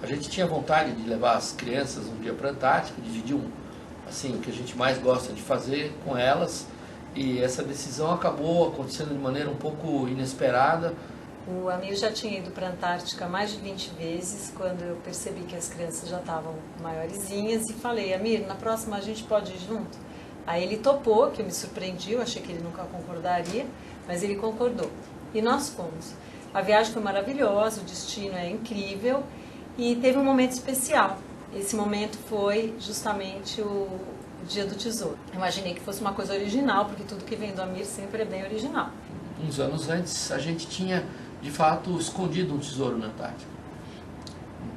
A gente tinha vontade de levar as crianças um dia para a Antártica, dividir assim, o que a gente mais gosta de fazer com elas, e essa decisão acabou acontecendo de maneira um pouco inesperada. O Amir já tinha ido para a Antártica mais de 20 vezes, quando eu percebi que as crianças já estavam maiorzinhas, e falei: Amir, na próxima a gente pode ir junto? Aí ele topou, que eu me surpreendi, eu achei que ele nunca concordaria, mas ele concordou. E nós fomos. A viagem foi maravilhosa, o destino é incrível, e teve um momento especial. Esse momento foi justamente o Dia do Tesouro. Eu imaginei que fosse uma coisa original, porque tudo que vem do Amir sempre é bem original. Uns anos antes, a gente tinha, de fato, escondido um tesouro na Antártica.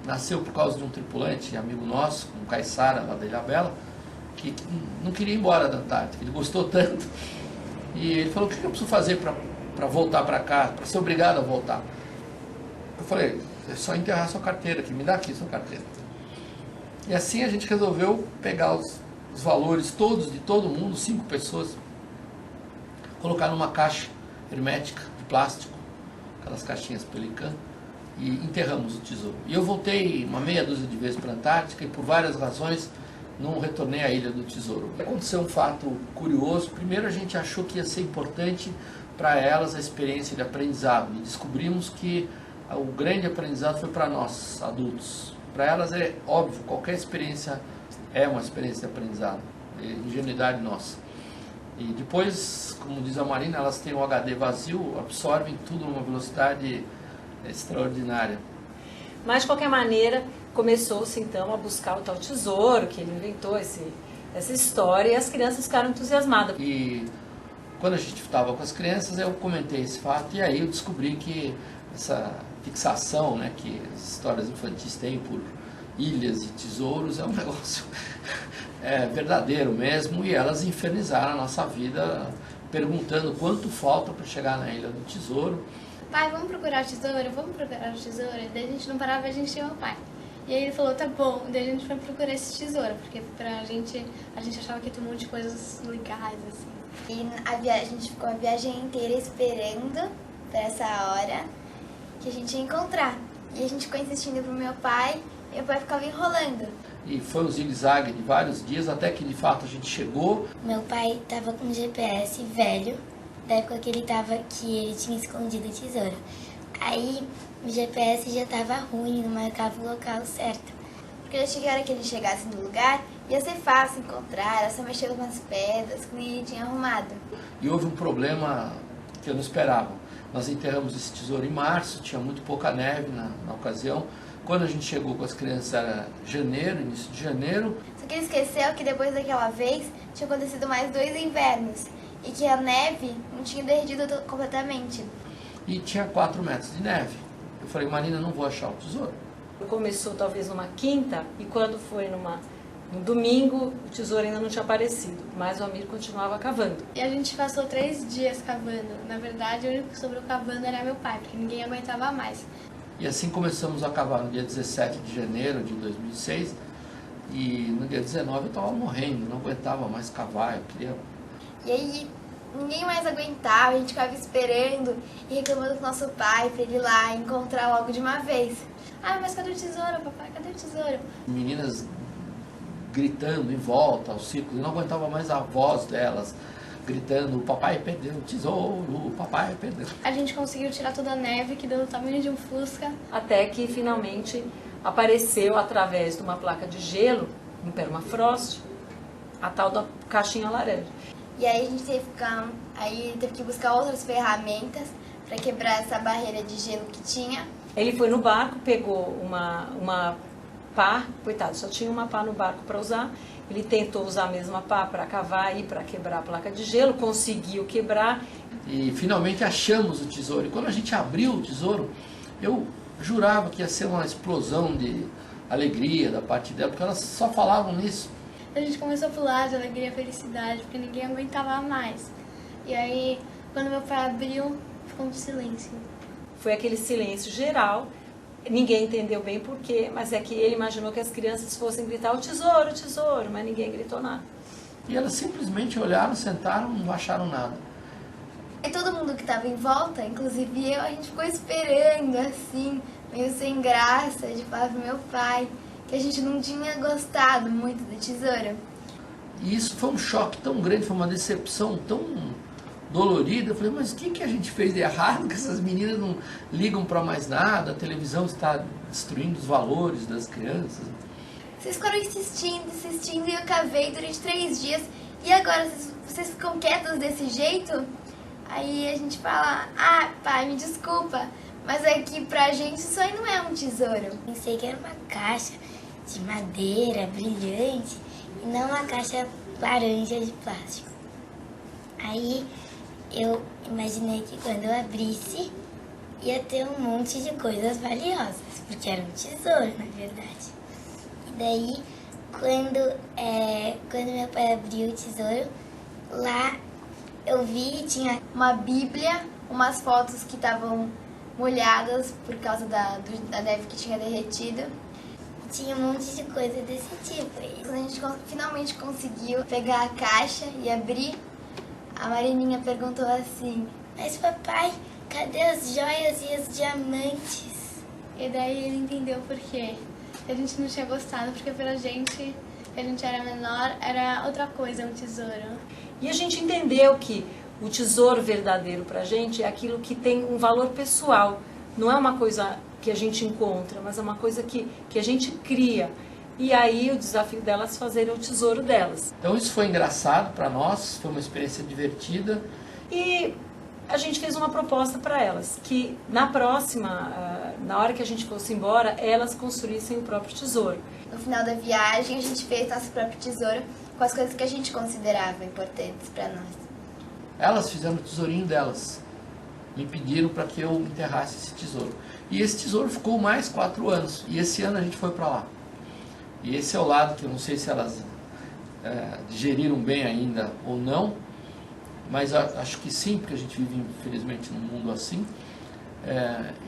Nasceu por causa de um tripulante, amigo nosso, um caiçara lá da Ilhabela, que não queria ir embora da Antártica. Ele gostou tanto. E ele falou: o que eu preciso fazer para voltar para cá, para ser obrigado a voltar? Eu falei: é só enterrar sua carteira aqui, me dá aqui sua carteira. E assim a gente resolveu pegar os valores todos de todo mundo, 5 pessoas, colocar numa caixa hermética de plástico, aquelas caixinhas Pelican, e enterramos o tesouro. E eu voltei uma meia dúzia de vezes para a Antártica e por várias razões não retornei à Ilha do Tesouro. Aconteceu um fato curioso. Primeiro, a gente achou que ia ser importante para elas a experiência de aprendizado, e descobrimos que o grande aprendizado foi para nós, adultos. Para elas é óbvio, qualquer experiência é uma experiência de aprendizado, é ingenuidade nossa. E depois, como diz a Marina, elas têm o HD vazio, absorvem tudo numa velocidade extraordinária. Mas, de qualquer maneira, começou-se então a buscar o tal tesouro, que ele inventou essa história, e as crianças ficaram entusiasmadas. E quando a gente estava com as crianças, eu comentei esse fato, e aí eu descobri que essa fixação, né, que as histórias infantis têm por ilhas e tesouros é um negócio verdadeiro mesmo, e elas infernizaram a nossa vida perguntando quanto falta para chegar na Ilha do Tesouro. Pai, vamos procurar o tesouro? Vamos procurar o tesouro? Daí a gente não parava, a gente tinha meu pai. E aí ele falou: tá bom. Daí a gente foi procurar esse tesouro, porque a gente achava que tinha um monte de coisas legais, assim. E a gente ficou a viagem inteira esperando por essa hora que a gente ia encontrar. E a gente ficou insistindo pro meu pai, e meu pai ficava enrolando. E foi um zigue-zague de vários dias, até que de fato a gente chegou. Meu pai tava com um GPS velho, da época que ele tinha escondido o tesouro. Aí o GPS já tava ruim, não marcava o local certo. Porque eu achei que a hora que ele chegasse no lugar, ia ser fácil encontrar, era só mexer umas pedras que ele tinha arrumado. E houve um problema que eu não esperava. Nós enterramos esse tesouro em março, tinha muito pouca neve na ocasião. Quando a gente chegou com as crianças era janeiro, início de janeiro. Só que ele esqueceu que depois daquela vez tinha acontecido mais 2 invernos e que a neve não tinha derretido completamente. E tinha 4 metros de neve. Eu falei: Marina, não vou achar o tesouro. Começou talvez numa quinta, e quando foi no domingo, o tesouro ainda não tinha aparecido, mas o Amir continuava cavando. E a gente passou 3 dias cavando. Na verdade, o único que sobrou cavando era meu pai, porque ninguém aguentava mais. E assim começamos a cavar no dia 17 de janeiro de 2006. E no dia 19 eu estava morrendo, não aguentava mais cavar, eu queria... E aí ninguém mais aguentava, a gente ficava esperando e reclamando com o nosso pai para ele ir lá encontrar logo de uma vez. Ah, mas cadê o tesouro, papai? Cadê o tesouro? Meninas gritando em volta ao círculo, eu não aguentava mais a voz delas, gritando: o papai perdeu o tesouro, o papai perdeu. A gente conseguiu tirar toda a neve, que deu o tamanho de um fusca. Até que finalmente apareceu, através de uma placa de gelo, um permafrost, a tal da caixinha laranja. E aí a gente teve que buscar outras ferramentas para quebrar essa barreira de gelo que tinha. Ele foi no barco, pegou uma pá, coitado, só tinha uma pá no barco para usar. Ele tentou usar a mesma pá para cavar e para quebrar a placa de gelo, conseguiu quebrar. E finalmente achamos o tesouro. E quando a gente abriu o tesouro, eu jurava que ia ser uma explosão de alegria da parte dela, porque elas só falavam nisso. A gente começou a pular de alegria e felicidade, porque ninguém aguentava mais. E aí, quando meu pai abriu, ficou um silêncio. Foi aquele silêncio geral, ninguém entendeu bem porquê, mas é que ele imaginou que as crianças fossem gritar: o tesouro, mas ninguém gritou nada. E elas simplesmente olharam, sentaram, não acharam nada. E todo mundo que estava em volta, inclusive eu, a gente ficou esperando assim, meio sem graça de falar pro meu pai que a gente não tinha gostado muito do tesouro. E isso foi um choque tão grande, foi uma decepção tão dolorida. Eu falei, mas o que a gente fez de errado? Que essas meninas não ligam para mais nada, a televisão está destruindo os valores das crianças. Vocês foram insistindo e eu cavei durante 3 dias e agora vocês ficam quietos desse jeito? Aí a gente fala, ah, pai, me desculpa, mas é que pra gente isso aí não é um tesouro. Pensei que era uma caixa de madeira brilhante e não uma caixa laranja de plástico. Aí eu imaginei que quando eu abrisse ia ter um monte de coisas valiosas, porque era um tesouro, na verdade. E daí, quando meu pai abriu o tesouro, lá eu vi e tinha uma bíblia, umas fotos que estavam molhadas por causa da neve que tinha derretido. Tinha um monte de coisa desse tipo. E quando a gente finalmente conseguiu pegar a caixa e abrir, a Marininha perguntou assim, mas papai, cadê as joias e os diamantes? E daí ele entendeu por quê. A gente não tinha gostado, porque pra gente, que a gente era menor, era outra coisa, um tesouro. E a gente entendeu que o tesouro verdadeiro pra gente é aquilo que tem um valor pessoal. Não é uma coisa que a gente encontra, mas é uma coisa que a gente cria. E aí o desafio delas fazerem o tesouro delas. Então isso foi engraçado para nós, foi uma experiência divertida. E a gente fez uma proposta para elas, que na próxima, na hora que a gente fosse embora, elas construíssem o próprio tesouro. No final da viagem, a gente fez nosso próprio tesouro com as coisas que a gente considerava importantes para nós. Elas fizeram o tesourinho delas, me pediram para que eu enterrasse esse tesouro. E esse tesouro ficou mais 4 anos, e esse ano a gente foi para lá. E esse é o lado que eu não sei se elas digeriram bem ainda ou não, mas acho que sim, porque a gente vive infelizmente num mundo assim.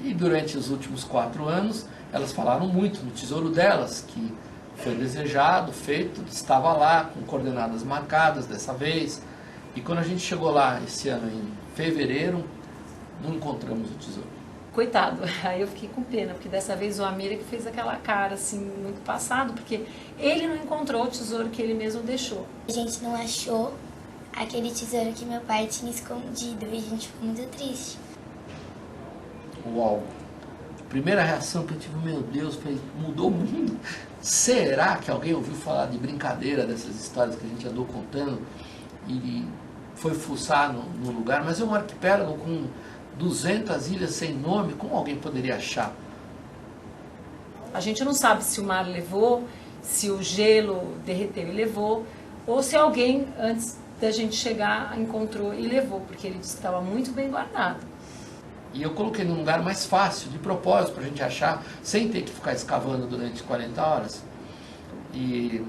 E durante os últimos 4 anos, elas falaram muito no tesouro delas, que foi desejado, feito, estava lá, com coordenadas marcadas dessa vez. E quando a gente chegou lá esse ano, em fevereiro, não encontramos o tesouro. Coitado, aí eu fiquei com pena, porque dessa vez o Amir é que fez aquela cara assim, muito passado, porque ele não encontrou o tesouro que ele mesmo deixou. A gente não achou aquele tesouro que meu pai tinha escondido e a gente ficou muito triste. Uau! Primeira reação que eu tive, meu Deus, falei, mudou o mundo. Será que alguém ouviu falar de brincadeira dessas histórias que a gente andou contando e foi fuçar no lugar? Mas é um arquipélago com 200 ilhas sem nome, como alguém poderia achar? A gente não sabe se o mar levou, se o gelo derreteu e levou, ou se alguém, antes da gente chegar, encontrou e levou, porque ele disse que estava muito bem guardado. E eu coloquei num lugar mais fácil, de propósito, para a gente achar, sem ter que ficar escavando durante 40 horas. E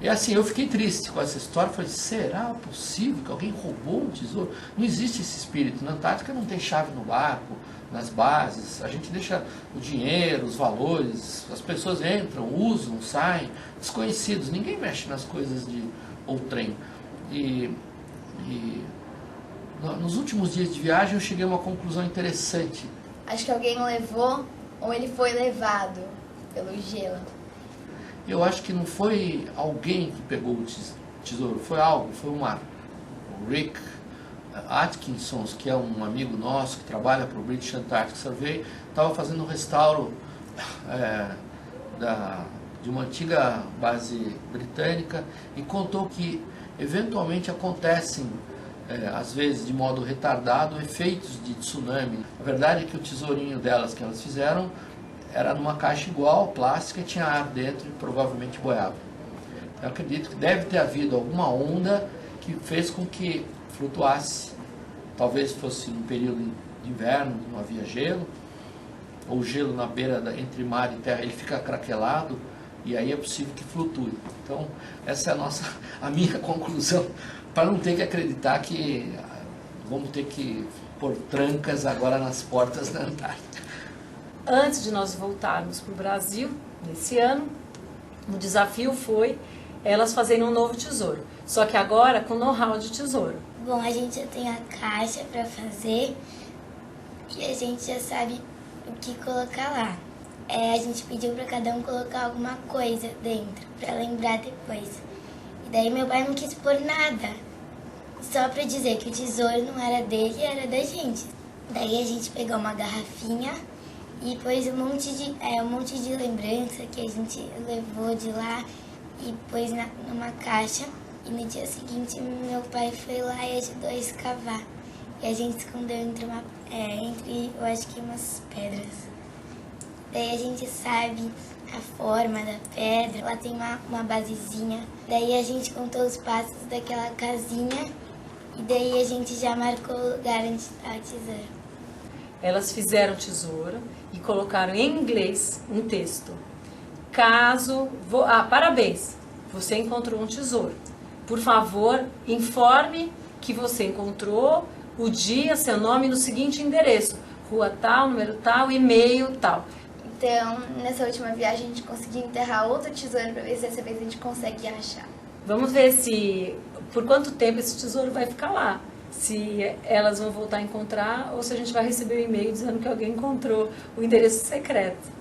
assim, eu fiquei triste com essa história. Falei, será possível que alguém roubou um tesouro? Não existe esse espírito. Na Antártica não tem chave no barco, nas bases. A gente deixa o dinheiro, os valores, as pessoas entram, usam, saem, desconhecidos. Ninguém mexe nas coisas de outrem. Nos últimos dias de viagem eu cheguei a uma conclusão interessante. Acho que alguém levou ou ele foi levado pelo gelo. Eu acho que não foi alguém que pegou o tesouro, foi algo, foi o mar. O Rick Atkinson, que é um amigo nosso que trabalha para o British Antarctic Survey, estava fazendo um restauro de uma antiga base britânica e contou que eventualmente acontecem, às vezes de modo retardado, efeitos de tsunami. A verdade é que o tesourinho delas que elas fizeram era numa caixa igual, plástica, e tinha ar dentro e provavelmente boiava. Eu acredito que deve ter havido alguma onda que fez com que flutuasse. Talvez fosse um período de inverno, não havia gelo, ou gelo na beira entre mar e terra, ele fica craquelado, e aí é possível que flutue. Então, essa é a minha conclusão, para não ter que acreditar que vamos ter que pôr trancas agora nas portas da Antártica. Antes de nós voltarmos para o Brasil, nesse ano, o desafio foi elas fazerem um novo tesouro. Só que agora com know-how de tesouro. Bom, a gente já tem a caixa para fazer e a gente já sabe o que colocar lá. A gente pediu para cada um colocar alguma coisa dentro, para lembrar depois. E daí meu pai não quis pôr nada, só para dizer que o tesouro não era dele, era da gente. Daí a gente pegou uma garrafinha e pôs um monte de lembrança que a gente levou de lá e pôs numa caixa. E no dia seguinte meu pai foi lá e ajudou a escavar. E a gente escondeu entre eu acho que umas pedras. Daí a gente sabe a forma da pedra, ela tem uma basezinha. Daí a gente contou os passos daquela casinha e daí a gente já marcou o lugar onde está o tesouro. Elas fizeram tesouro e colocaram em inglês um texto. Parabéns, você encontrou um tesouro. Por favor, informe que você encontrou, o dia, seu nome no seguinte endereço. Rua tal, número tal, e-mail tal. Então, nessa última viagem, a gente conseguiu enterrar outro tesouro para ver se dessa vez a gente consegue achar. Vamos ver por quanto tempo esse tesouro vai ficar lá. Se elas vão voltar a encontrar ou se a gente vai receber um e-mail dizendo que alguém encontrou o endereço secreto.